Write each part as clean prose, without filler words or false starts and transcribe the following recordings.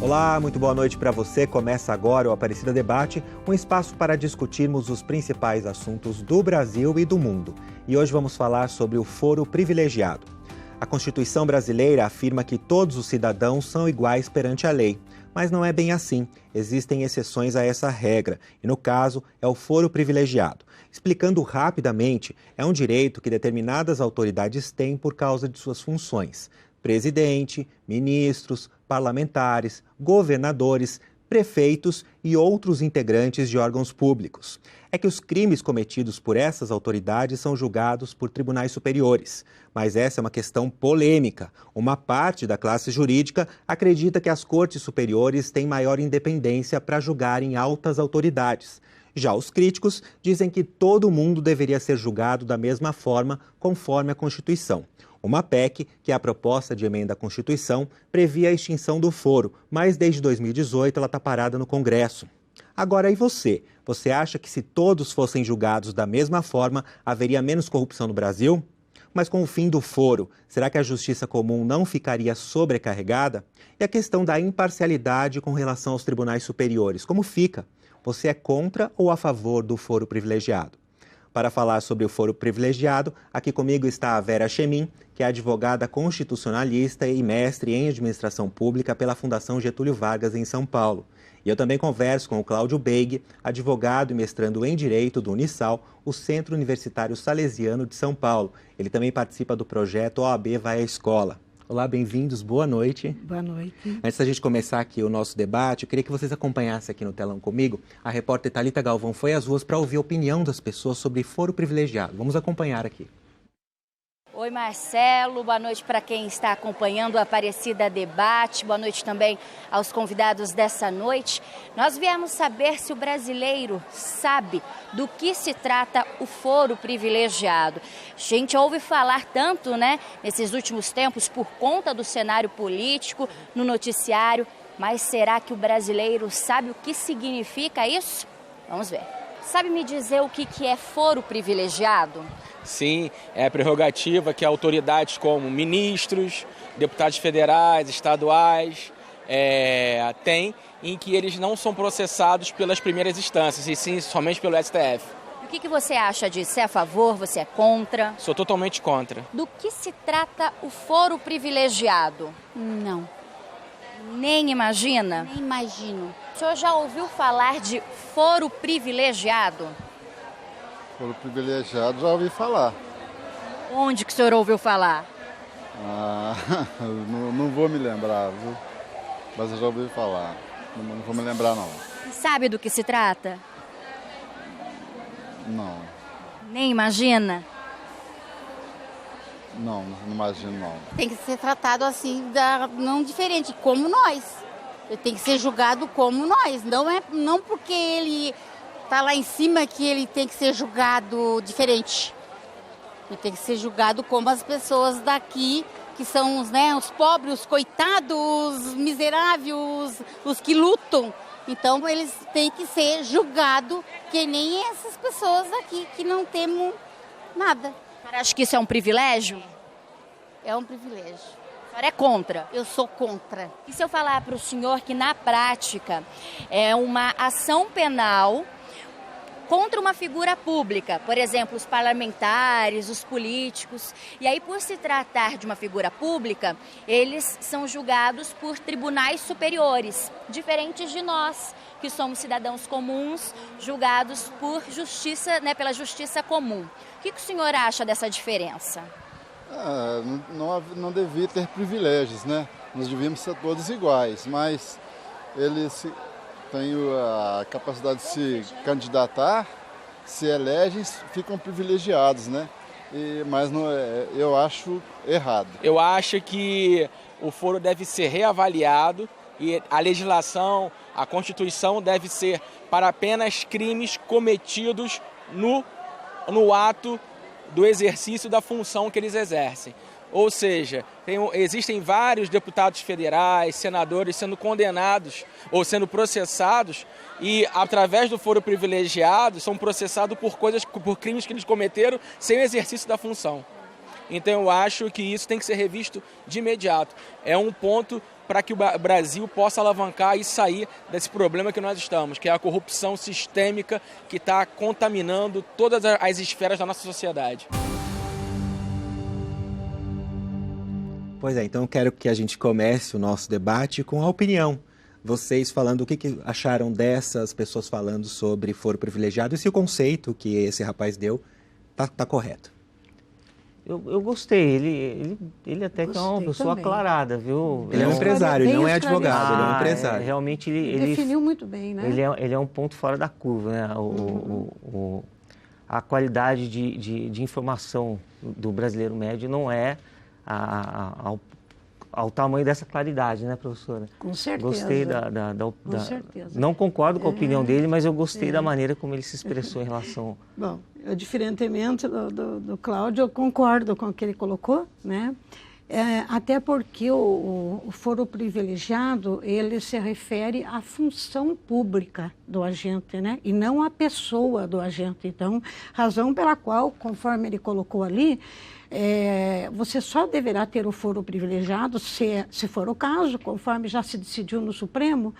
Olá, muito boa noite para você. Começa agora o Aparecida Debate, um espaço para discutirmos os principais assuntos do Brasil e do mundo. E hoje vamos falar sobre o foro privilegiado. A Constituição brasileira afirma que todos os cidadãos são iguais perante a lei. Mas não é bem assim. Existem exceções a essa regra, e no caso é o foro privilegiado. Explicando rapidamente, é um direito que determinadas autoridades têm por causa de suas funções. Presidente, ministros, parlamentares, governadores, prefeitos e outros integrantes de órgãos públicos. É que os crimes cometidos por essas autoridades são julgados por tribunais superiores. Mas essa é uma questão polêmica. Uma parte da classe jurídica acredita que as cortes superiores têm maior independência para julgarem altas autoridades. Já os críticos dizem que todo mundo deveria ser julgado da mesma forma, conforme a Constituição. Uma PEC, que é a proposta de emenda à Constituição, previa a extinção do foro, mas desde 2018 ela está parada no Congresso. Agora, e você? Você acha que se todos fossem julgados da mesma forma, haveria menos corrupção no Brasil? Mas com o fim do foro, será que a justiça comum não ficaria sobrecarregada? E a questão da imparcialidade com relação aos tribunais superiores, como fica? Você é contra ou a favor do foro privilegiado? Para falar sobre o foro privilegiado, aqui comigo está a Vera Chemin, que é advogada constitucionalista e mestre em administração pública pela Fundação Getúlio Vargas em São Paulo. E eu também converso com o Cláudio Beig, advogado e mestrando em Direito do Unisal, o Centro Universitário Salesiano de São Paulo. Ele também participa do projeto OAB Vai à Escola. Olá, bem-vindos, boa noite. Boa noite. Antes da gente começar aqui o nosso debate, eu queria que vocês acompanhassem aqui no telão comigo. A repórter Thalita Galvão foi às ruas para ouvir a opinião das pessoas sobre foro privilegiado. Vamos acompanhar aqui. Oi, Marcelo, boa noite para quem está acompanhando o Aparecida Debate, boa noite também aos convidados dessa noite. Nós viemos saber se o brasileiro sabe do que se trata o foro privilegiado. A gente ouve falar tanto, nesses últimos tempos por conta do cenário político, no noticiário, mas será que o brasileiro sabe o que significa isso? Vamos ver. Sabe me dizer o que é foro privilegiado? Sim, é a prerrogativa que autoridades como ministros, deputados federais, estaduais, têm, em que eles não são processados pelas primeiras instâncias, e sim somente pelo STF. O que você acha disso? Você é a favor? Você é contra? Sou totalmente contra. Do que se trata o foro privilegiado? Não. Nem imagina? Nem imagino. O senhor já ouviu falar de foro privilegiado? Foro privilegiado já ouvi falar. Onde que o senhor ouviu falar? Não vou me lembrar, viu? Mas eu já ouvi falar. Não vou me lembrar, não. Sabe do que se trata? Não. Nem imagina? Não imagino, não. Tem que ser tratado assim, não diferente, como nós. Ele tem que ser julgado como nós. Não porque ele está lá em cima que ele tem que ser julgado diferente. Ele tem que ser julgado como as pessoas daqui, que são os pobres, os coitados, os miseráveis, os que lutam. Então eles têm que ser julgados que nem essas pessoas daqui, que não temos nada. A senhora acha que isso é um privilégio? É um privilégio. A senhora é contra? Eu sou contra. E se eu falar para o senhor que, na prática, é uma ação penal contra uma figura pública, por exemplo, os parlamentares, os políticos, e aí, por se tratar de uma figura pública, eles são julgados por tribunais superiores, diferentes de nós, que somos cidadãos comuns, julgados por justiça, pela justiça comum. O que o senhor acha dessa diferença? Não devia ter privilégios, né? Nós devíamos ser todos iguais, mas eles têm a capacidade de se candidatar, se elegem, ficam privilegiados, né? Mas eu acho errado. Eu acho que o foro deve ser reavaliado e a legislação, a Constituição deve ser para apenas crimes cometidos no ato do exercício da função que eles exercem. Ou seja, existem vários deputados federais, senadores sendo condenados ou sendo processados e, através do foro privilegiado, são processados por crimes que eles cometeram sem o exercício da função. Então eu acho que isso tem que ser revisto de imediato. É um ponto para que o Brasil possa alavancar e sair desse problema que nós estamos, que é a corrupção sistêmica que está contaminando todas as esferas da nossa sociedade. Pois é, então eu quero que a gente comece o nosso debate com a opinião. Vocês falando o que acharam dessas pessoas falando sobre foro privilegiado e se o conceito que esse rapaz deu tá correto. Eu gostei, ele até que é uma pessoa também. Aclarada, viu? Ele é um empresário, ele não é esclarecido. advogado, ele é um empresário. Realmente Ele definiu muito bem, né? Ele é um ponto fora da curva, né? A qualidade de informação do brasileiro médio não é ao tamanho dessa claridade, né, professora? Com certeza. Gostei Com certeza. Não concordo com a opinião dele, mas eu gostei da maneira como ele se expressou em relação... Bom, diferentemente do Cláudio, eu concordo com o que ele colocou, né? Até porque o foro privilegiado, ele se refere à função pública do agente, né? E não à pessoa do agente. Então, razão pela qual, conforme ele colocou ali, você só deverá ter o foro privilegiado, se for o caso, conforme já se decidiu no Supremo,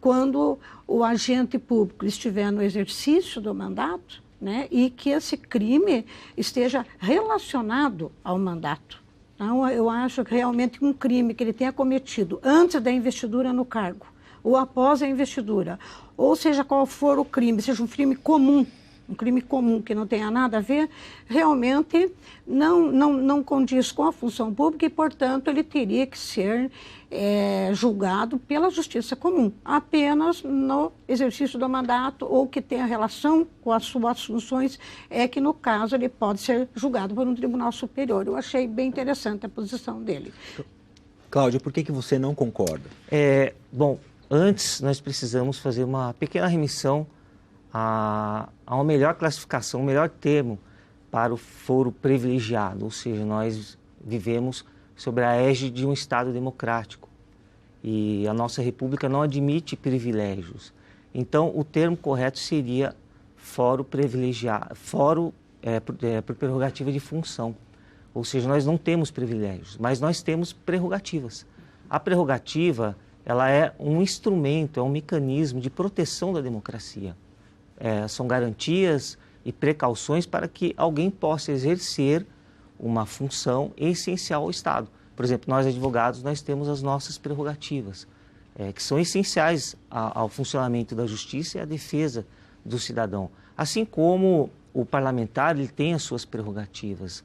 quando o agente público estiver no exercício do mandato, né, e que esse crime esteja relacionado ao mandato. Então, eu acho que realmente um crime que ele tenha cometido antes da investidura no cargo, ou após a investidura, ou seja qual for o crime, seja um crime comum que não tenha nada a ver, realmente não condiz com a função pública e, portanto, ele teria que ser julgado pela justiça comum, apenas no exercício do mandato ou que tenha relação com as suas funções, que, no caso, ele pode ser julgado por um tribunal superior. Eu achei bem interessante a posição dele. Cláudio, por que você não concorda? Bom, antes nós precisamos fazer uma pequena remissão a uma melhor classificação, um melhor termo para o foro privilegiado, ou seja, nós vivemos sob a égide de um Estado democrático e a nossa República não admite privilégios. Então, o termo correto seria foro privilegiado, foro por prerrogativa de função, ou seja, nós não temos privilégios, mas nós temos prerrogativas. A prerrogativa, ela é um instrumento, é um mecanismo de proteção da democracia. São garantias e precauções para que alguém possa exercer uma função essencial ao Estado. Por exemplo, nós advogados, nós temos as nossas prerrogativas, que são essenciais ao funcionamento da justiça e à defesa do cidadão. Assim como o parlamentar ele tem as suas prerrogativas.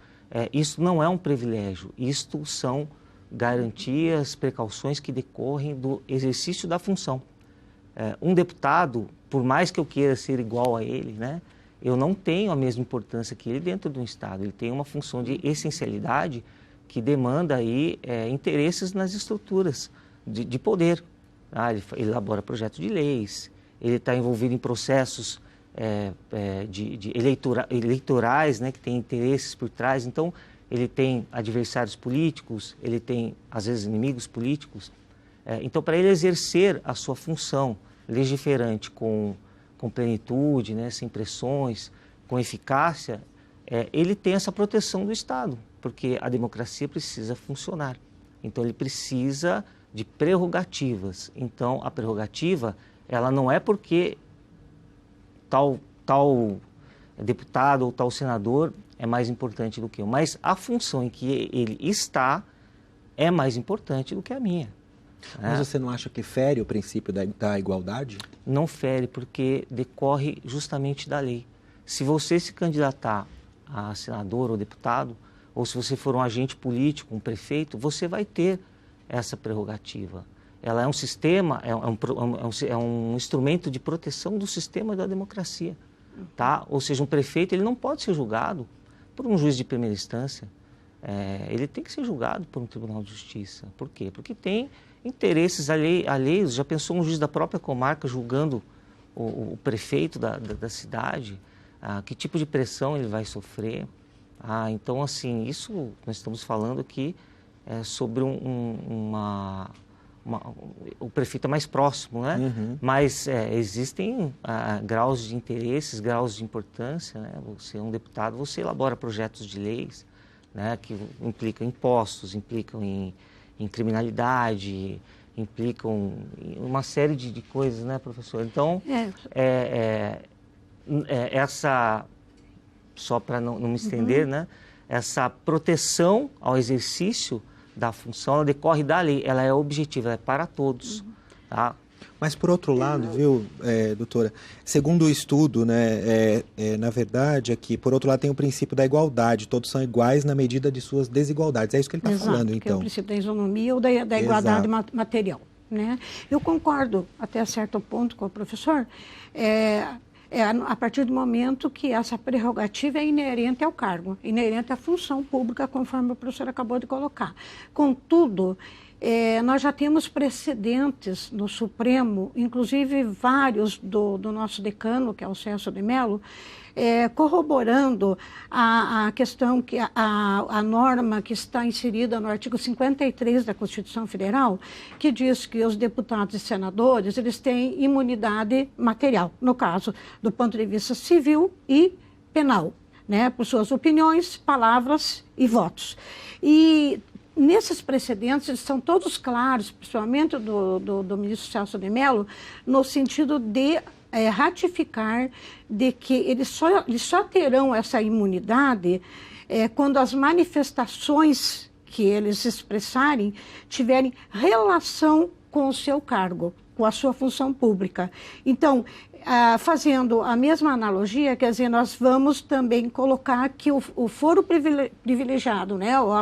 Isso não é um privilégio, isto são garantias, precauções que decorrem do exercício da função. Um deputado, por mais que eu queira ser igual a ele, né, eu não tenho a mesma importância que ele dentro de um Estado. Ele tem uma função de essencialidade que demanda aí interesses nas estruturas de poder. Ele elabora projetos de leis, ele está envolvido em processos eleitorais, né, que tem interesses por trás. Então, ele tem adversários políticos, ele tem, às vezes, inimigos políticos. Então, para ele exercer a sua função legiferante com plenitude, né, sem pressões, com eficácia, ele tem essa proteção do Estado, porque a democracia precisa funcionar. Então, ele precisa de prerrogativas. Então, a prerrogativa, ela não é porque tal deputado ou tal senador é mais importante do que eu, mas a função em que ele está é mais importante do que a minha. Mas você não acha que fere o princípio da igualdade? Não fere, porque decorre justamente da lei. Se você se candidatar a senador ou deputado, ou se você for um agente político, um prefeito, você vai ter essa prerrogativa. Ela é um sistema, é um instrumento de proteção do sistema da democracia. Tá? Ou seja, um prefeito ele não pode ser julgado por um juiz de primeira instância. Ele tem que ser julgado por um tribunal de justiça. Por quê? Porque tem interesses alheios. Já pensou um juiz da própria comarca julgando o prefeito da cidade? Que tipo de pressão ele vai sofrer? Então, assim, isso nós estamos falando aqui sobre uma o prefeito é mais próximo, né? Mas existem graus de interesses, graus de importância, né? Você é um deputado, você elabora projetos de leis, né? Que implicam em impostos, implicam em criminalidade, implicam em uma série de coisas, né, professor? Então, essa, só para não me estender, né? Essa proteção ao exercício da função, ela decorre da lei, ela é objetiva, ela é para todos, tá? Mas, por outro lado, viu, doutora, segundo o estudo, né, na verdade, aqui, por outro lado, tem o princípio da igualdade, todos são iguais na medida de suas desigualdades. É isso que ele está falando, então. Que é o princípio da isonomia ou da igualdade material, né? Eu concordo até certo ponto com o professor, a partir do momento que essa prerrogativa é inerente ao cargo, inerente à função pública, conforme o professor acabou de colocar. Contudo, nós já temos precedentes no Supremo, inclusive vários do nosso decano, que é o Celso de Mello, corroborando a questão que a norma que está inserida no artigo 53 da Constituição Federal, que diz que os deputados e senadores, eles têm imunidade material, no caso, do ponto de vista civil e penal, né, por suas opiniões, palavras e votos. E nesses precedentes, eles são todos claros, principalmente do ministro Celso de Mello, no sentido de ratificar de que eles só terão essa imunidade quando as manifestações que eles expressarem tiverem relação com o seu cargo, com a sua função pública. Então, fazendo a mesma analogia, quer dizer, nós vamos também colocar que o foro privilegiado, né, ou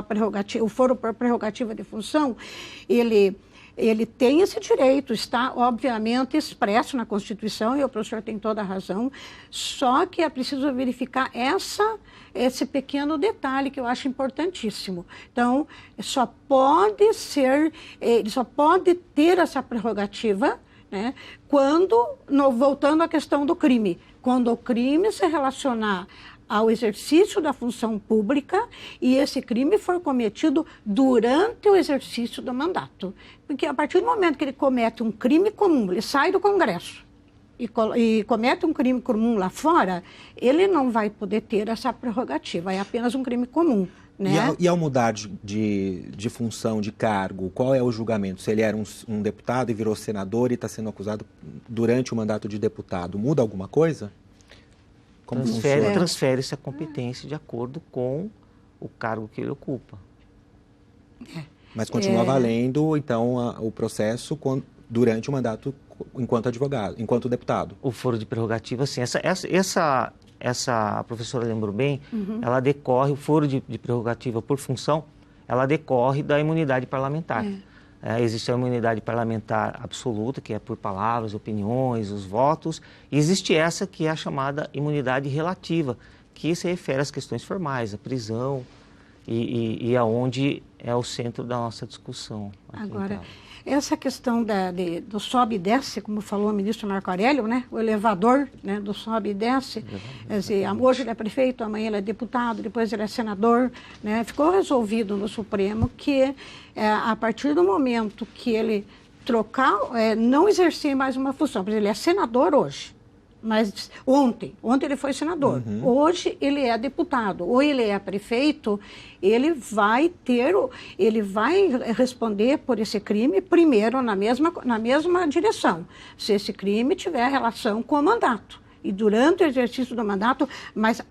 o foro por prerrogativa de função, ele tem esse direito, está obviamente expresso na Constituição, e o professor tem toda a razão, só que é preciso verificar esse pequeno detalhe que eu acho importantíssimo. Então, ele só pode ter essa prerrogativa, né, voltando à questão do crime, quando o crime se relacionar ao exercício da função pública e esse crime for cometido durante o exercício do mandato. Porque a partir do momento que ele comete um crime comum, ele sai do Congresso e comete um crime comum lá fora, ele não vai poder ter essa prerrogativa, é apenas um crime comum. Né? E ao mudar de função, de cargo, qual é o julgamento? Se ele era um deputado e virou senador e está sendo acusado durante o mandato de deputado, muda alguma coisa? Transfere-se a competência de acordo com o cargo que ele ocupa. Mas continua valendo, então, o processo durante o mandato enquanto advogado, enquanto deputado. O foro de prerrogativa, sim. Essa a professora lembrou bem, ela decorre, o foro de prerrogativa por função, ela decorre da imunidade parlamentar. Existe a imunidade parlamentar absoluta, que é por palavras, opiniões, os votos, e existe essa que é a chamada imunidade relativa, que se refere às questões formais, a prisão, e aonde é o centro da nossa discussão. Agora, essa questão do sobe e desce, como falou o ministro Marco Aurélio, né? O elevador, né, do sobe e desce, quer dizer, hoje ele é prefeito, amanhã ele é deputado, depois ele é senador, né? Ficou resolvido no Supremo que a partir do momento que ele não exercer mais uma função, por exemplo, ele é senador hoje, mas ontem ele foi senador, hoje ele é deputado, ou ele é prefeito, ele vai responder por esse crime primeiro na mesma direção, se esse crime tiver relação com o mandato. E durante o exercício do mandato, mas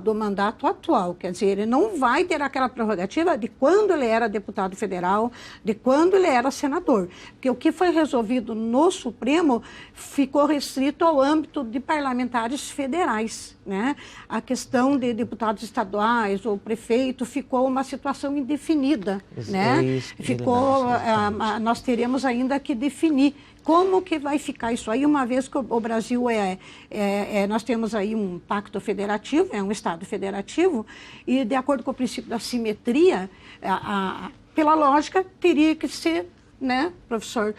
do mandato atual, quer dizer, ele não vai ter aquela prerrogativa de quando ele era deputado federal, de quando ele era senador. Porque o que foi resolvido no Supremo ficou restrito ao âmbito de parlamentares federais, né? A questão de deputados estaduais ou prefeito ficou uma situação indefinida, né? Nós teremos ainda que definir como que vai ficar isso aí, uma vez que o Brasil nós temos aí um pacto federativo, é um Estado federativo, e de acordo com o princípio da simetria, pela lógica, teria que ser, né, professor,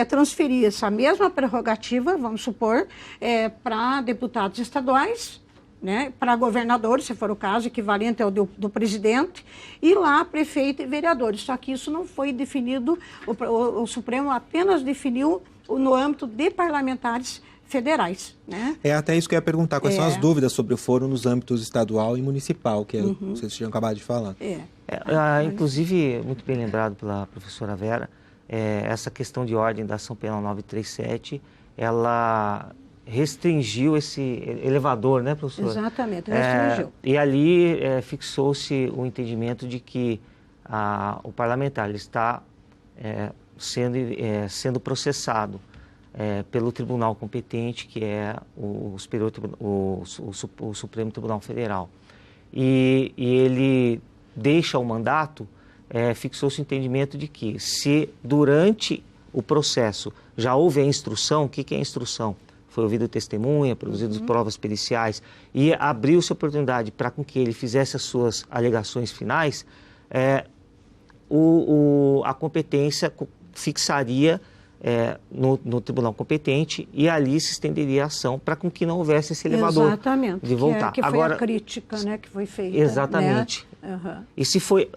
transferir essa mesma prerrogativa, vamos supor, para deputados estaduais né, para governador, se for o caso, equivalente ao do presidente, e lá prefeito e vereadores. Só que isso não foi definido, o Supremo apenas definiu no âmbito de parlamentares federais, né? É até isso que eu ia perguntar, quais são as dúvidas sobre o foro nos âmbitos estadual e municipal, que vocês tinham acabado de falar. Inclusive, muito bem lembrado pela professora Vera, essa questão de ordem da ação penal 937, ela restringiu esse elevador, né, professor? Exatamente, restringiu. E ali fixou-se o entendimento de que o parlamentar ele está sendo processado pelo tribunal competente, que é o Supremo Tribunal Federal. E ele deixa o mandato, fixou-se o entendimento de que se durante o processo já houve a instrução, o que é a instrução? Foi ouvido testemunha, produzidas provas periciais e abriu-se a oportunidade para com que ele fizesse as suas alegações finais, a competência fixaria no tribunal competente e ali se estenderia a ação para com que não houvesse esse elevador de voltar. Que foi agora, a crítica, né, que foi feita. Exatamente. Né? Uhum. E se foi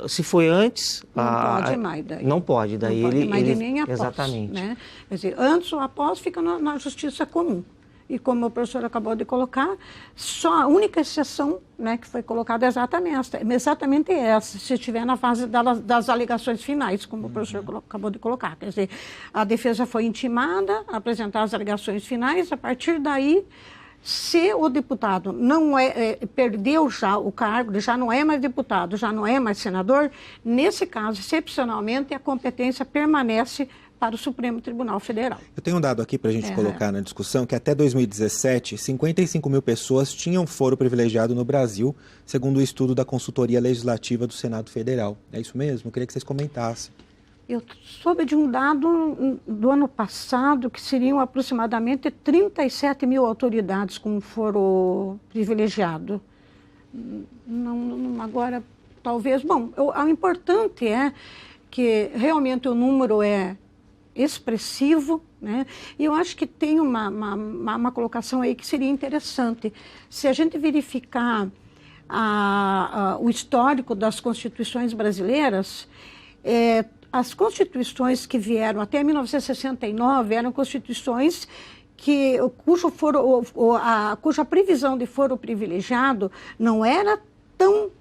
antes... Não pode mais daí. Não pode, daí não ele... pode mais nem após, exatamente. Né? Quer dizer, antes ou após fica na justiça comum. E como o professor acabou de colocar, só a única exceção, né, que foi colocada é exatamente essa, se estiver na fase das alegações finais, como o professor acabou de colocar. Quer dizer, a defesa foi intimada a apresentar as alegações finais, a partir daí, se o deputado não perdeu já o cargo, já não é mais deputado, já não é mais senador, nesse caso, excepcionalmente, a competência permanece para o Supremo Tribunal Federal. Eu tenho um dado aqui para a gente colocar na discussão, que até 2017, 55 mil pessoas tinham foro privilegiado no Brasil, segundo o estudo da Consultoria Legislativa do Senado Federal. É isso mesmo? Eu queria que vocês comentassem. Eu soube de um dado do ano passado, que seriam aproximadamente 37 mil autoridades com foro privilegiado. Agora, talvez... Bom, o importante é que realmente o número é expressivo, né? E eu acho que tem uma colocação aí que seria interessante. Se a gente verificar o histórico das constituições brasileiras, as constituições que vieram até 1969 eram constituições cuja previsão de foro privilegiado não era tão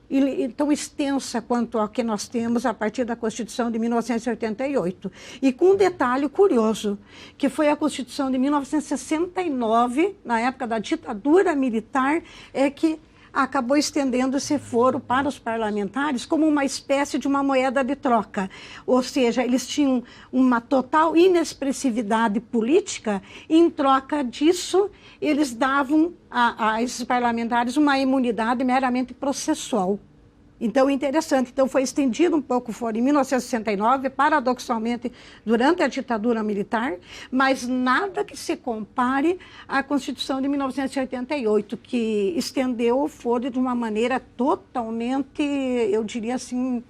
extensa quanto a que nós temos a partir da Constituição de 1988. E com um detalhe curioso, que foi a Constituição de 1969, na época da ditadura militar, que acabou estendendo esse foro para os parlamentares como uma espécie de uma moeda de troca. Ou seja, eles tinham uma total inexpressividade política e, em troca disso, eles davam a esses parlamentares uma imunidade meramente processual. Então, interessante. Então, foi estendido um pouco o foro em 1969, paradoxalmente, durante a ditadura militar, mas nada que se compare à Constituição de 1988, que estendeu o foro de uma maneira totalmente, eu diria assim,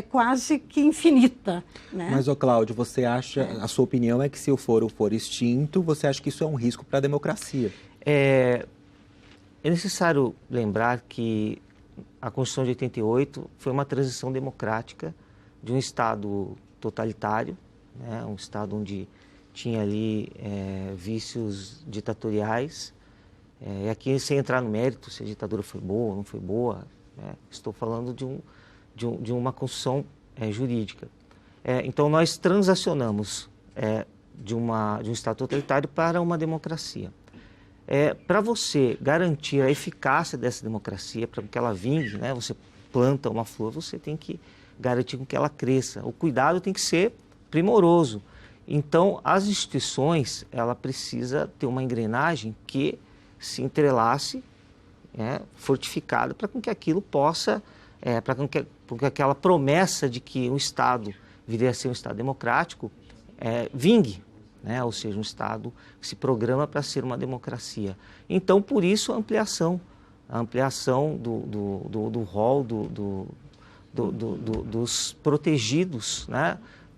quase que infinita. Né? Mas, Cláudio, você acha, a sua opinião é que se o foro for extinto, você acha que isso é um risco para a democracia? É necessário lembrar que a Constituição de 88 foi uma transição democrática de um Estado totalitário, né, um Estado onde tinha ali vícios ditatoriais. E aqui, sem entrar no mérito se a ditadura foi boa ou não foi boa, né, estou falando de uma Constituição jurídica. Então, nós transacionamos de um Estado totalitário para uma democracia. Para você garantir a eficácia dessa democracia, para que ela vingue, né, você planta uma flor, você tem que garantir que ela cresça. O cuidado tem que ser primoroso. Então, as instituições, ela precisa ter uma engrenagem que se entrelace, fortificada, para que aquilo possa, para que aquela promessa de que o Estado viria a ser um Estado democrático, vingue. Né? Ou seja, um Estado que se programa para ser uma democracia. Então, por isso, a ampliação do rol dos protegidos, né?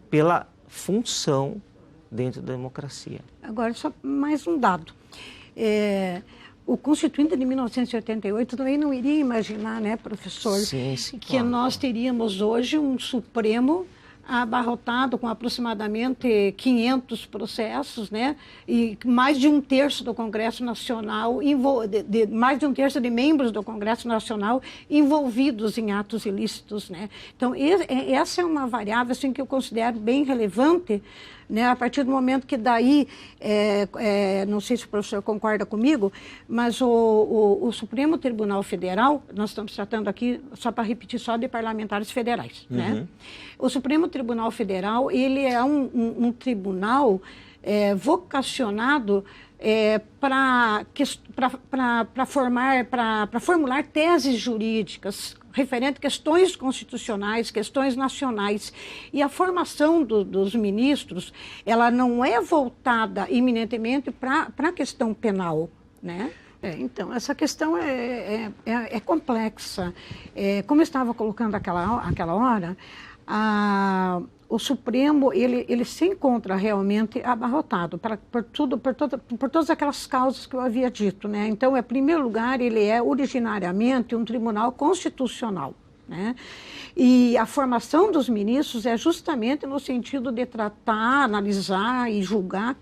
Pela função dentro da democracia. Agora, só mais um dado. o Constituinte de 1988 também não iria imaginar, né, professor, sim, que claro. nós teríamos hoje um Supremo abarrotado com aproximadamente 500 processos, né? E mais de um terço do Congresso Nacional, mais de um terço de membros do Congresso Nacional envolvidos em atos ilícitos, né? Então, essa é uma variável assim, que eu considero bem relevante, né? A partir do momento que daí, não sei se o professor concorda comigo, mas o Supremo Tribunal Federal, nós estamos tratando aqui, só para repetir, só de parlamentares federais, né? O Supremo Tribunal Federal, ele é um tribunal vocacionado para formular teses jurídicas referente a questões constitucionais, questões nacionais. E a formação dos ministros, ela não é voltada eminentemente para a questão penal, né? Então, essa questão é complexa. Como eu estava colocando aquela hora, o Supremo ele se encontra realmente abarrotado por todas aquelas causas que eu havia dito, né? Então, em primeiro lugar, ele é originariamente um tribunal constitucional, né? E a formação dos ministros é justamente no sentido de tratar, analisar e julgar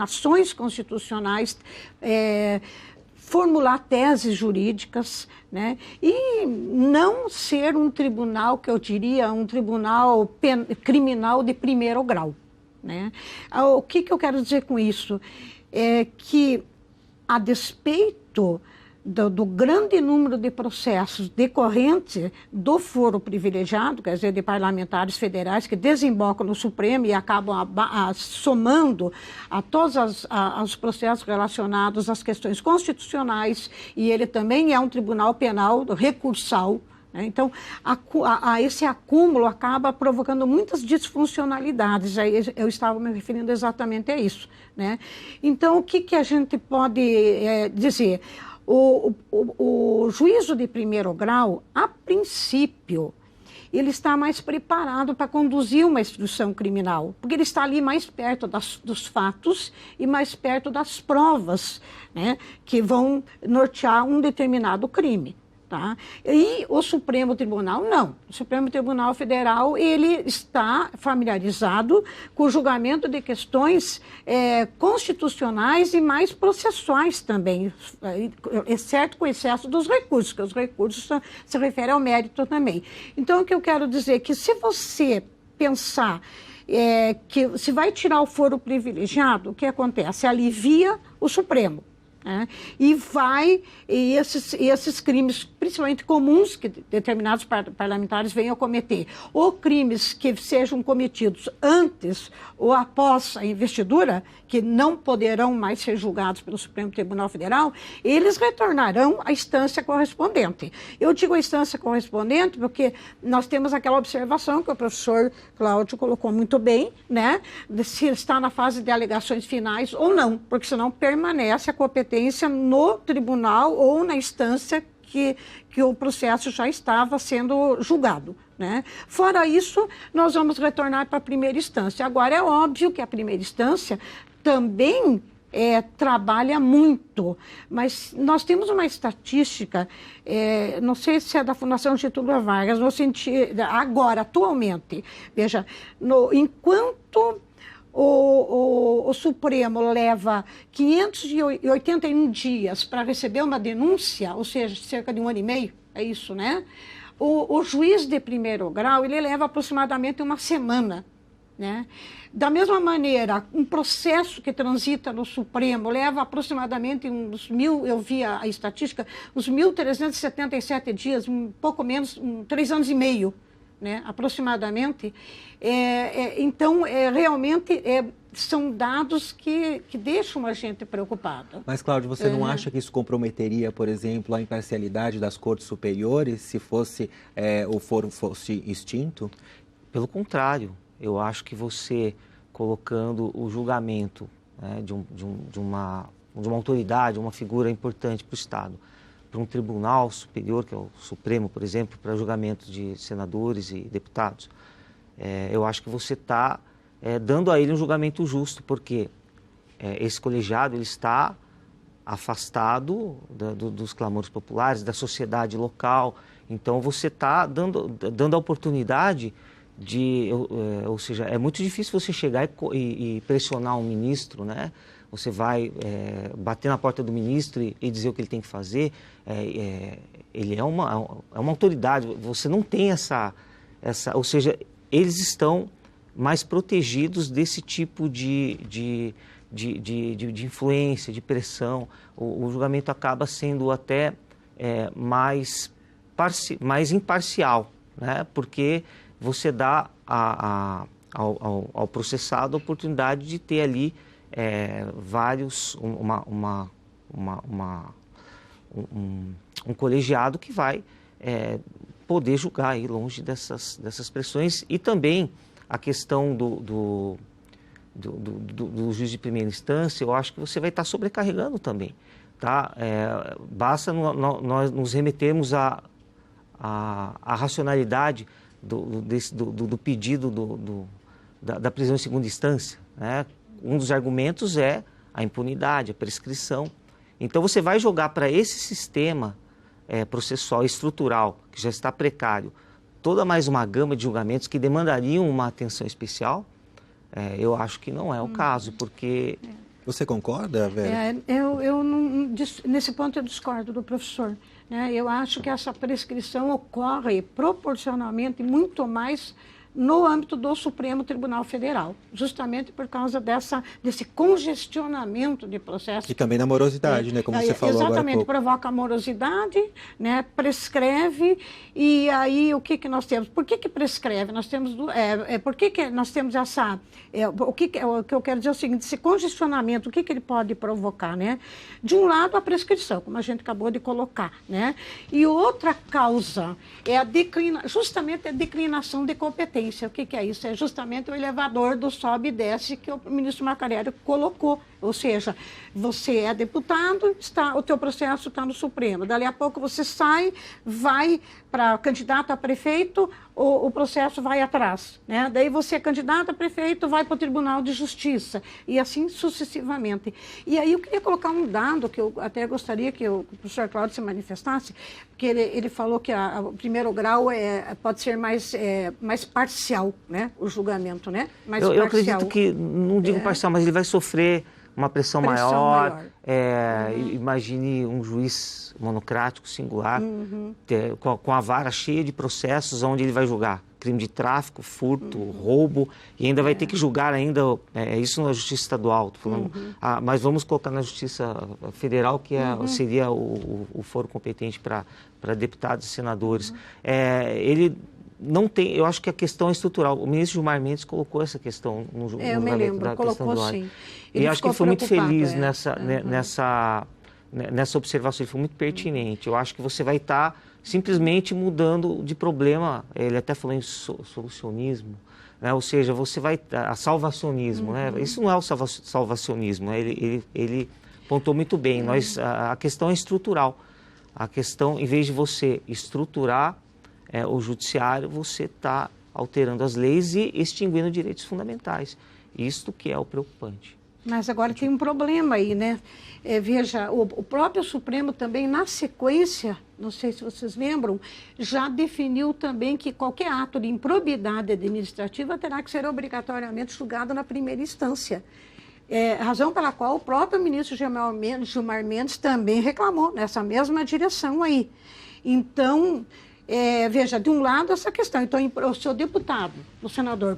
ações constitucionais, formular teses jurídicas, né? E não ser um tribunal, que eu diria, um tribunal criminal de primeiro grau, né? O que eu quero dizer com isso? É que, a despeito do grande número de processos decorrentes do foro privilegiado, quer dizer, de parlamentares federais que desembocam no Supremo e acabam somando a todos os processos relacionados às questões constitucionais, e ele também é um tribunal penal recursal, né? Então, esse acúmulo acaba provocando muitas disfuncionalidades. Eu estava me referindo exatamente a isso, né? Então, o que a gente pode dizer? O juízo de primeiro grau, a princípio, ele está mais preparado para conduzir uma instrução criminal, porque ele está ali mais perto dos fatos e mais perto das provas, né, que vão nortear um determinado crime. Tá? E o Supremo Tribunal, não. O Supremo Tribunal Federal, ele está familiarizado com o julgamento de questões constitucionais e mais processuais também, exceto com o excesso dos recursos, que os recursos se referem ao mérito também. Então, o que eu quero dizer é que, se você pensar que se vai tirar o foro privilegiado, o que acontece? Alivia o Supremo. E esses crimes, principalmente comuns, que determinados parlamentares venham a cometer, ou crimes que sejam cometidos antes ou após a investidura, que não poderão mais ser julgados pelo Supremo Tribunal Federal, eles retornarão à instância correspondente. Eu digo a instância correspondente porque nós temos aquela observação que o professor Cláudio colocou muito bem, né, de se está na fase de alegações finais ou não, porque senão permanece a competência no tribunal ou na instância que o processo já estava sendo julgado, né? Fora isso, nós vamos retornar para a primeira instância. Agora, é óbvio que a primeira instância também trabalha muito, mas nós temos uma estatística, não sei se é da Fundação Getúlio Vargas, no sentido, agora, atualmente, veja, enquanto o Supremo leva 581 dias para receber uma denúncia, ou seja, cerca de 1 ano e meio, é isso, né? O juiz de primeiro grau, ele leva aproximadamente 1 semana, né? Da mesma maneira, um processo que transita no Supremo leva aproximadamente uns 1.000, eu vi a estatística, uns 1.377 dias, um pouco menos, 3 anos e meio. Né, aproximadamente. Então, realmente, são dados que deixam a gente preocupada. Mas, Cláudio, você não acha que isso comprometeria, por exemplo, a imparcialidade das cortes superiores, se o foro fosse extinto? Pelo contrário, eu acho que você, colocando o julgamento, né, de uma autoridade, uma figura importante para o Estado, para um tribunal superior, que é o Supremo, por exemplo, para julgamento de senadores e deputados, eu acho que você está dando a ele um julgamento justo, porque esse colegiado ele está afastado dos clamores populares, da sociedade local. Então você está dando a oportunidade ou seja, é muito difícil você chegar e pressionar um ministro, né? Você vai bater na porta do ministro e dizer o que ele tem que fazer. Ele é uma autoridade, você não tem ou seja, eles estão mais protegidos desse tipo de influência, de pressão. O julgamento acaba sendo até mais imparcial, né? Porque você dá ao processado a oportunidade de ter ali um colegiado que vai poder julgar aí longe dessas pressões. E também a questão do juiz de primeira instância, eu acho que você vai estar sobrecarregando também, tá? Basta nós nos remetermos à racionalidade do pedido da prisão em segunda instância, né? Um dos argumentos é a impunidade, a prescrição. Então você vai jogar para esse sistema processual estrutural, que já está precário, toda mais uma gama de julgamentos que demandariam uma atenção especial. Eu acho que não é o caso, porque... Você concorda, Vera? Nesse ponto eu discordo do professor, né? Eu acho que essa prescrição ocorre proporcionalmente muito mais no âmbito do Supremo Tribunal Federal, justamente por causa desse congestionamento de processo. E também na morosidade, né? Como você falou agora há pouco. Exatamente, provoca a morosidade, né? Prescreve, e aí o que nós temos? Por que prescreve? Nós temos, por que nós temos essa... o que eu quero dizer é o seguinte, esse congestionamento, o que ele pode provocar, né? De um lado, a prescrição, como a gente acabou de colocar, né? E outra causa é justamente a declinação de competência. O que é isso? É justamente o elevador do sobe e desce que o ministro Marcarelli colocou. Ou seja, você é deputado, o teu processo está no Supremo. Dali a pouco você sai, vai para candidato a prefeito, o processo vai atrás, né? Daí você é candidato a prefeito, vai para o Tribunal de Justiça, e assim sucessivamente. E aí eu queria colocar um dado que eu até gostaria que o professor Cláudio se manifestasse, porque ele falou que o primeiro grau pode ser mais parcial, né? O julgamento, né? Eu acredito que, não digo parcial, mas ele vai sofrer uma pressão maior. Imagine um juiz monocrático, singular, com a vara cheia de processos onde ele vai julgar crime de tráfico, furto, roubo, e ainda vai ter que julgar isso na Justiça Estadual, tô falando, mas vamos colocar na Justiça Federal, que seria o foro competente para deputados e senadores. Ele não tem, eu acho que a questão é estrutural. O ministro Gilmar Mendes colocou essa questão no julgamento. Eu me lembro, colocou sim. E acho que ele foi muito feliz nessa observação, ele foi muito pertinente. Eu acho que você vai estar simplesmente mudando de problema, ele até falou em solucionismo, né? Ou seja, você vai, salvacionismo, né? Isso não é o salvacionismo, né? Ele pontuou muito bem, a questão é estrutural. A questão, em vez de você estruturar o judiciário, você está alterando as leis e extinguindo direitos fundamentais. Isto que é o preocupante. Mas agora tem um problema aí, né? Veja, o próprio Supremo também, na sequência, não sei se vocês lembram, já definiu também que qualquer ato de improbidade administrativa terá que ser obrigatoriamente julgado na primeira instância. Razão pela qual o próprio ministro Gilmar Mendes também reclamou nessa mesma direção aí. Então, veja, de um lado essa questão, então o seu deputado, o senador,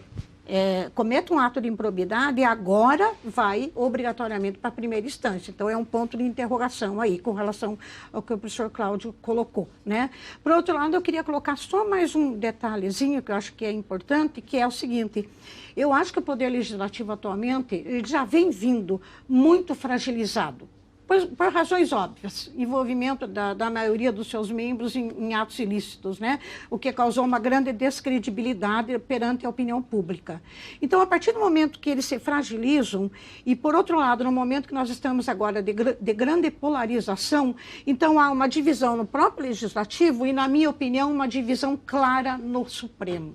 comete um ato de improbidade e agora vai obrigatoriamente para a primeira instância. Então, é um ponto de interrogação aí com relação ao que o professor Cláudio colocou, né? Por outro lado, eu queria colocar só mais um detalhezinho que eu acho que é importante, que é o seguinte: eu acho que o Poder Legislativo atualmente ele já vem vindo muito fragilizado. Por razões óbvias, envolvimento da maioria dos seus membros em atos ilícitos, né? O que causou uma grande descredibilidade perante a opinião pública. Então, a partir do momento que eles se fragilizam, e por outro lado, no momento que nós estamos agora de grande polarização, então há uma divisão no próprio Legislativo e, na minha opinião, uma divisão clara no Supremo.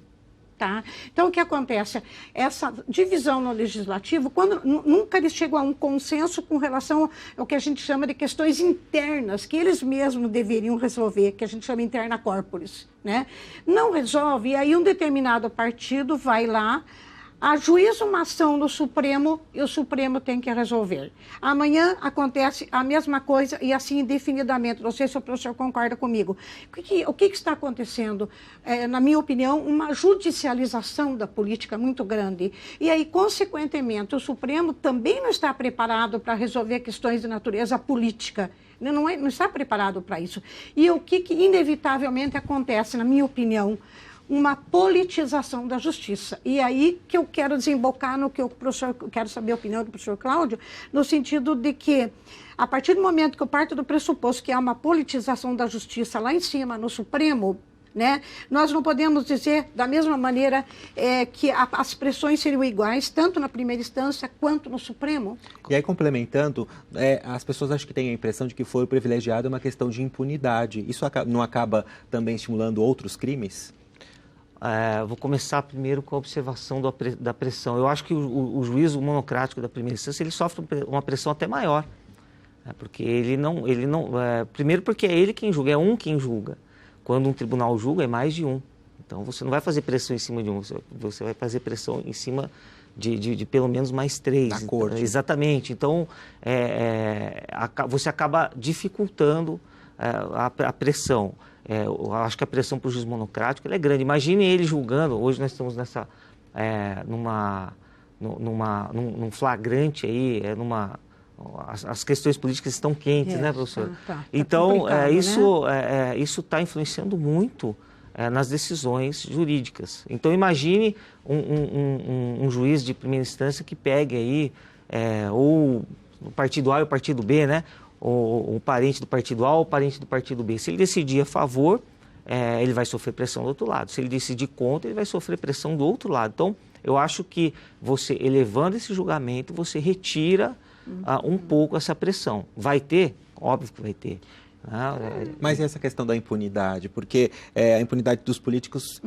Tá? Então, o que acontece? Essa divisão no legislativo, quando nunca eles chegam a um consenso com relação ao que a gente chama de questões internas, que eles mesmos deveriam resolver, que a gente chama interna corporis, né? Não resolve, e aí um determinado partido vai lá, ajuiza uma ação no Supremo e o Supremo tem que resolver. Amanhã acontece a mesma coisa e assim indefinidamente. Não sei se o professor concorda comigo. O que está acontecendo? Na minha opinião, uma judicialização da política muito grande. E aí, consequentemente, o Supremo também não está preparado para resolver questões de natureza política. Não está preparado para isso. E o que inevitavelmente acontece, na minha opinião? Uma politização da justiça. E aí que eu quero desembocar no que o professor, quero saber a opinião do professor Cláudio, no sentido de que, a partir do momento que eu parto do pressuposto que há uma politização da justiça lá em cima, no Supremo, né, nós não podemos dizer da mesma maneira que as pressões seriam iguais, tanto na primeira instância quanto no Supremo. E aí, complementando, as pessoas acham que têm a impressão de que foro privilegiado é uma questão de impunidade. Isso não acaba também estimulando outros crimes? Vou começar primeiro com a observação da pressão. Eu acho que o juízo monocrático da primeira instância ele sofre uma pressão até maior, porque ele não primeiro porque é ele quem julga, é um quem julga. Quando um tribunal julga é mais de um. Então você não vai fazer pressão em cima de um, você vai fazer pressão em cima de pelo menos mais 3. Da corte. Então, exatamente. Então você acaba dificultando a pressão. Eu acho que a pressão para o juiz monocrático é grande. Imagine ele julgando, hoje nós estamos num flagrante aí, as questões políticas estão quentes, né, professor? Tá então, isso está influenciando muito nas decisões jurídicas. Então, imagine um juiz de primeira instância que pegue aí, ou o partido A e o partido B, né? O parente do partido A ou o parente do partido B. Se ele decidir a favor, ele vai sofrer pressão do outro lado. Se ele decidir contra, ele vai sofrer pressão do outro lado. Então, eu acho que você, elevando esse julgamento, você retira um pouco essa pressão. Vai ter? Óbvio que vai ter. Mas e essa questão da impunidade? Porque a impunidade dos políticos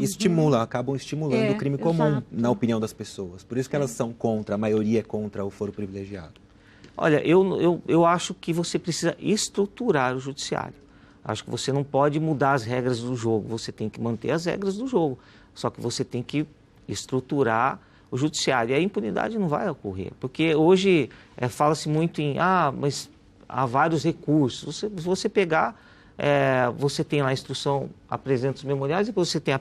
acabam estimulando o crime comum, na opinião das pessoas. Por isso que elas são contra, a maioria é contra o foro privilegiado. Olha, eu acho que você precisa estruturar o judiciário. Acho que você não pode mudar as regras do jogo, você tem que manter as regras do jogo. Só que você tem que estruturar o judiciário. E a impunidade não vai ocorrer, porque hoje fala-se muito em, mas há vários recursos. Se você pegar, você tem lá a instrução, apresenta os memoriais, depois você tem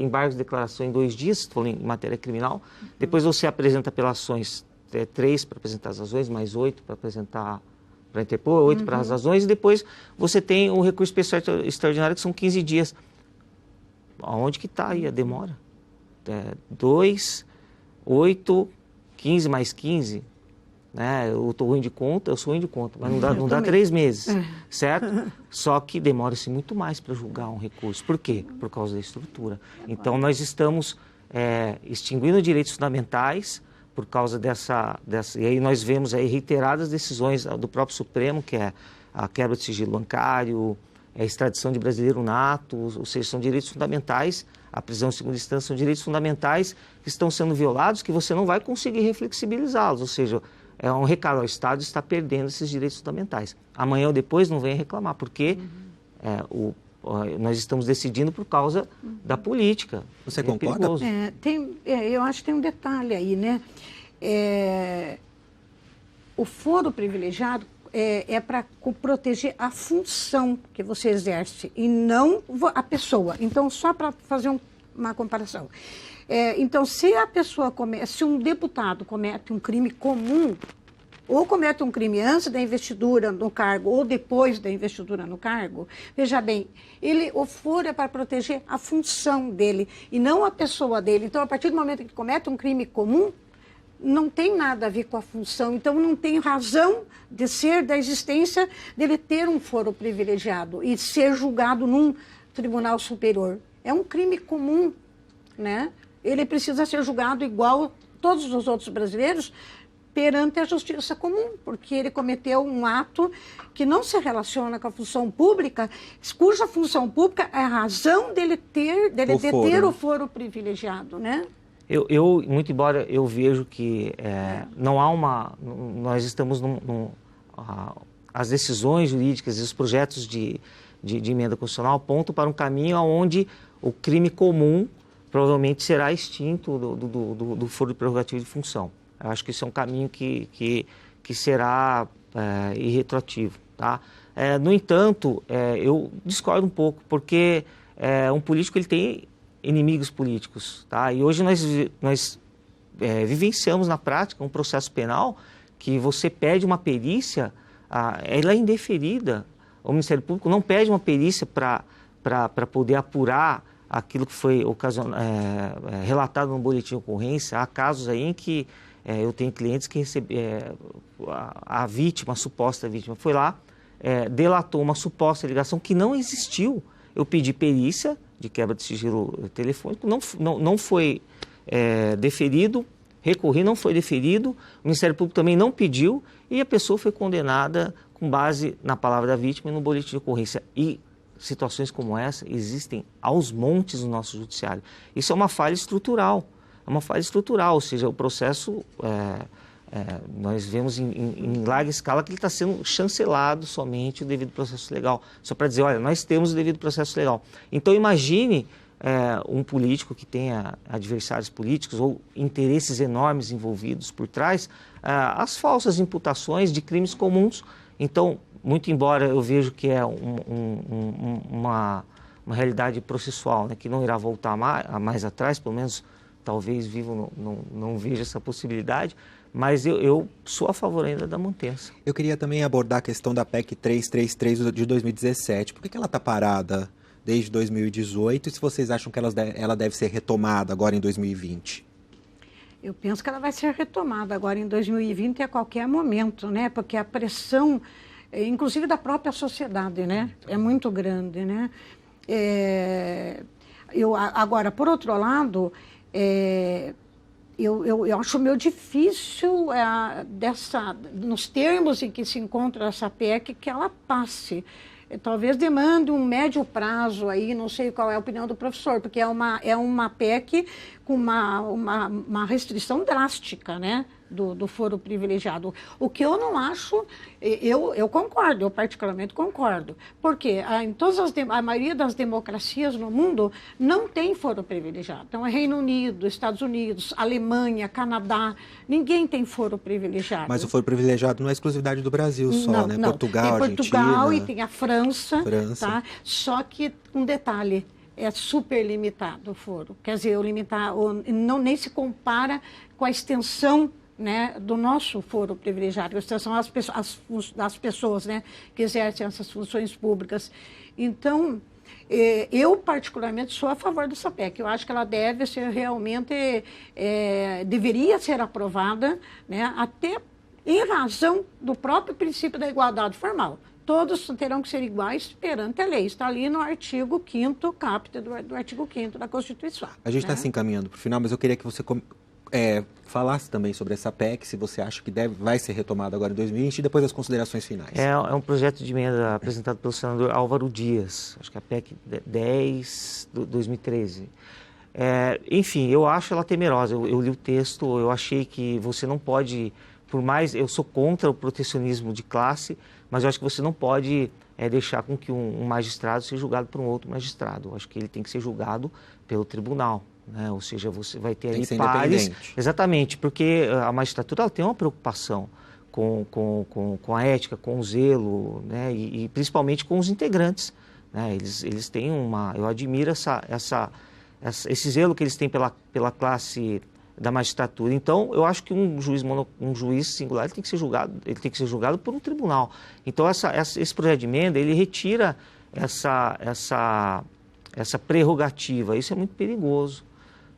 embargos de declaração em 2 dias, se for em matéria criminal, depois você apresenta apelações 3 para apresentar as razões, mais 8 para apresentar, para interpor, 8 para as razões, e depois você tem o recurso especial extraordinário, que são 15 dias. Aonde que está aí a demora? 2, 8, 15 mais 15, né? Eu sou ruim de conta, mas não dá 3 meses, certo? Só que demora-se muito mais para julgar um recurso. Por quê? Por causa da estrutura. Então, nós estamos extinguindo direitos fundamentais, por causa dessa... E aí nós vemos aí reiteradas decisões do próprio Supremo, que é a quebra de sigilo bancário, a extradição de brasileiro nato, ou seja, são direitos fundamentais, a prisão em segunda instância são direitos fundamentais que estão sendo violados, que você não vai conseguir reflexibilizá-los, ou seja, é um recado, o Estado está perdendo esses direitos fundamentais. Amanhã ou depois não venha reclamar, porque nós estamos decidindo por causa da política. Você concorda? Eu acho que tem um detalhe aí, né? O foro privilegiado é para proteger a função que você exerce e não a pessoa. Então, só para fazer uma comparação. Então, se um deputado comete um crime comum, ou comete um crime antes da investidura no cargo ou depois da investidura no cargo, veja bem, o foro é para proteger a função dele e não a pessoa dele. Então, a partir do momento que comete um crime comum, não tem nada a ver com a função. Então, não tem razão de ser da existência dele ter um foro privilegiado e ser julgado num tribunal superior. É um crime comum, né? Ele precisa ser julgado igual todos os outros brasileiros, perante a justiça comum, porque ele cometeu um ato que não se relaciona com a função pública, cuja função pública é a razão dele deter o foro privilegiado, né? Muito embora eu vejo que não há nós estamos as decisões jurídicas e os projetos de emenda constitucional apontam para um caminho onde o crime comum provavelmente será extinto do foro de prerrogativa de função. Eu acho que isso é um caminho que será irretroativo, tá? No entanto, eu discordo um pouco, porque um político ele tem inimigos políticos, tá? E hoje nós vivenciamos na prática um processo penal que você pede uma perícia, ela é indeferida. O Ministério Público não pede uma perícia para poder apurar aquilo que foi relatado no boletim de ocorrência. Há casos aí em que eu tenho clientes que a vítima, a suposta vítima, foi lá, delatou uma suposta ligação que não existiu. Eu pedi perícia de quebra de sigilo telefônico, não foi deferido, recorri, não foi deferido, o Ministério Público também não pediu e a pessoa foi condenada com base na palavra da vítima e no boletim de ocorrência. E situações como essa existem aos montes no nosso judiciário. Isso é uma falha estrutural, ou seja, o processo, nós vemos em larga escala que ele está sendo chancelado somente o devido processo legal. Só para dizer, olha, nós temos o devido processo legal. Então imagine um político que tenha adversários políticos ou interesses enormes envolvidos por trás, as falsas imputações de crimes comuns. Então, muito embora eu vejo que é uma realidade processual, né, que não irá voltar mais atrás, pelo menos talvez vivo não veja essa possibilidade, mas eu sou a favor ainda da manutenção. Eu queria também abordar a questão da PEC 333 de 2017. Por que ela está parada desde 2018 e se vocês acham que ela deve ser retomada agora em 2020? Eu penso que ela vai ser retomada agora em 2020 a qualquer momento, né? Porque a pressão, inclusive da própria sociedade, né? É muito grande, né? Agora, por outro lado, eu acho meio difícil nos termos em que se encontra essa PEC que ela passe. Talvez demande um médio prazo aí, não sei qual é a opinião do professor, porque é uma PEC com uma restrição drástica, né, do foro privilegiado. O que eu não acho, eu concordo, eu particularmente concordo, porque a maioria das democracias no mundo não tem foro privilegiado. Então, é Reino Unido, Estados Unidos, Alemanha, Canadá, ninguém tem foro privilegiado. Mas o foro privilegiado não é exclusividade do Brasil só, né? Não. Portugal, tem Portugal Argentina. E tem a França. Tá? Só que, um detalhe, é super limitado o foro. Quer dizer, nem se compara com a extensão, né, do nosso foro privilegiado, a extensão das pessoas, né, que exercem essas funções públicas. Então, eu particularmente sou a favor dessa PEC. Eu acho que ela deve ser realmente, deveria ser aprovada, né, até em razão do próprio princípio da igualdade formal. Todos terão que ser iguais perante a lei. Está ali no artigo 5º, caput do artigo 5º da Constituição. A gente está se encaminhando para o final, mas eu queria que você falasse também sobre essa PEC, se você acha que vai ser retomada agora em 2020 e depois as considerações finais. É um projeto de emenda apresentado pelo senador Álvaro Dias, acho que é a PEC 10 de 2013. Enfim, eu acho ela temerosa. Eu li o texto, eu achei que você não pode, por mais, eu sou contra o protecionismo de classe, mas eu acho que você não pode deixar com que um magistrado seja julgado por um outro magistrado. Eu acho que ele tem que ser julgado pelo tribunal, né? Ou seja, você vai ter ali pares. Exatamente, porque a magistratura ela tem uma preocupação com a ética, com o zelo, né? E principalmente com os integrantes, né? Eles têm eu admiro esse zelo que eles têm pela classe da magistratura. Então, eu acho que um juiz singular ele tem que ser julgado por um tribunal. Então, esse projeto de emenda, ele retira essa prerrogativa. Isso é muito perigoso,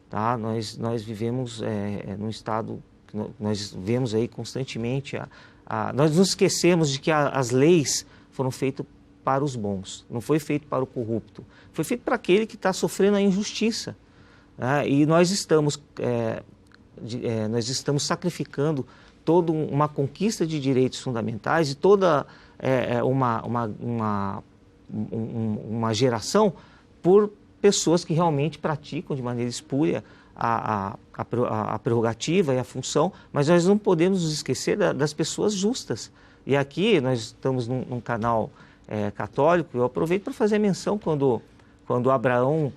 tá? Nós vivemos num estado que nós vemos aí constantemente. Nós nos esquecemos de que as leis foram feitas para os bons, não foi feito para o corrupto. Foi feito para aquele que está sofrendo a injustiça. E nós estamos sacrificando toda uma conquista de direitos fundamentais e toda uma geração por pessoas que realmente praticam de maneira espúria a prerrogativa e a função, mas nós não podemos nos esquecer das pessoas justas. E aqui nós estamos num canal católico, eu aproveito para fazer menção quando Abraão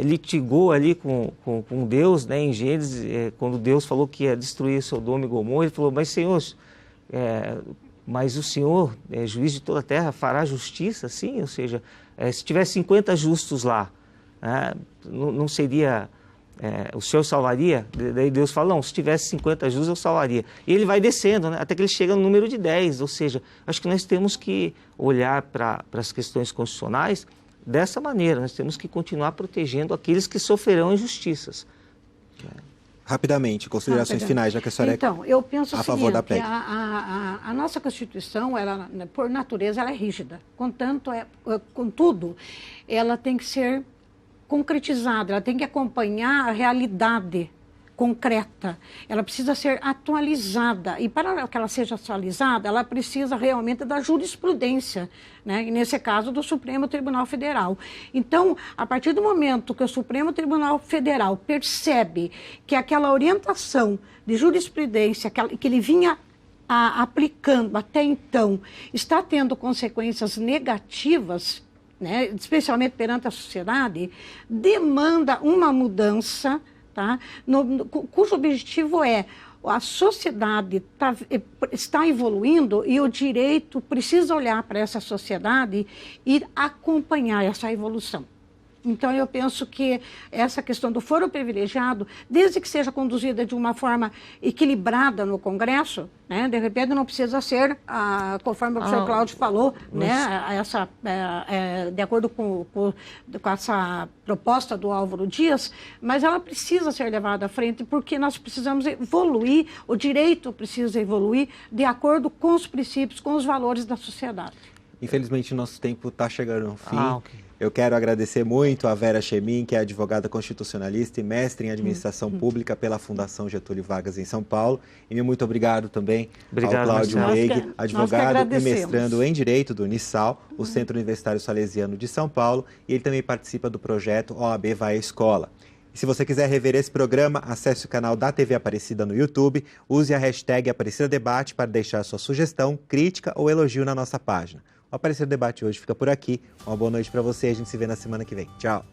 litigou ali com Deus, né, em Gênesis, quando Deus falou que ia destruir Sodoma e Gomorra, ele falou, mas Senhor, mas o Senhor, juiz de toda a terra, fará justiça, sim? Ou seja, se tivesse 50 justos lá, não seria... o Senhor salvaria? Daí Deus fala, não, se tivesse 50 justos eu salvaria. E ele vai descendo, né, até que ele chega no número de 10, ou seja, acho que nós temos que olhar para as questões constitucionais dessa maneira, nós temos que continuar protegendo aqueles que sofrerão injustiças. Rapidamente, considerações finais, já que a senhora então, eu penso a favor da PEC. A nossa Constituição, ela, por natureza, ela é rígida. Contudo, ela tem que ser concretizada, ela tem que acompanhar a realidade concreta, ela precisa ser atualizada, e para que ela seja atualizada, ela precisa realmente da jurisprudência, né? E nesse caso do Supremo Tribunal Federal. Então, a partir do momento que o Supremo Tribunal Federal percebe que aquela orientação de jurisprudência que ele vinha aplicando até então está tendo consequências negativas, né, especialmente perante a sociedade, demanda uma mudança, tá, cujo objetivo é a sociedade está evoluindo e o direito precisa olhar para essa sociedade e acompanhar essa evolução. Então, eu penso que essa questão do foro privilegiado, desde que seja conduzida de uma forma equilibrada no Congresso, né, de repente não precisa ser, conforme o professor Cláudio falou, né, de acordo com essa proposta do Álvaro Dias, mas ela precisa ser levada à frente porque nós precisamos evoluir, o direito precisa evoluir de acordo com os princípios, com os valores da sociedade. Infelizmente, nosso tempo está chegando ao fim. Okay. Eu quero agradecer muito a Vera Chemin, que é advogada constitucionalista e mestre em administração pública pela Fundação Getúlio Vargas em São Paulo. E muito obrigado também ao Cláudio Leig, advogado e mestrando em Direito do Unisal, o Centro Universitário Salesiano de São Paulo. E ele também participa do projeto OAB Vai à Escola. E se você quiser rever esse programa, acesse o canal da TV Aparecida no YouTube, use a hashtag Aparecida Debate para deixar sua sugestão, crítica ou elogio na nossa página. O Aparecida Debate hoje fica por aqui. Uma boa noite para você. A gente se vê na semana que vem. Tchau.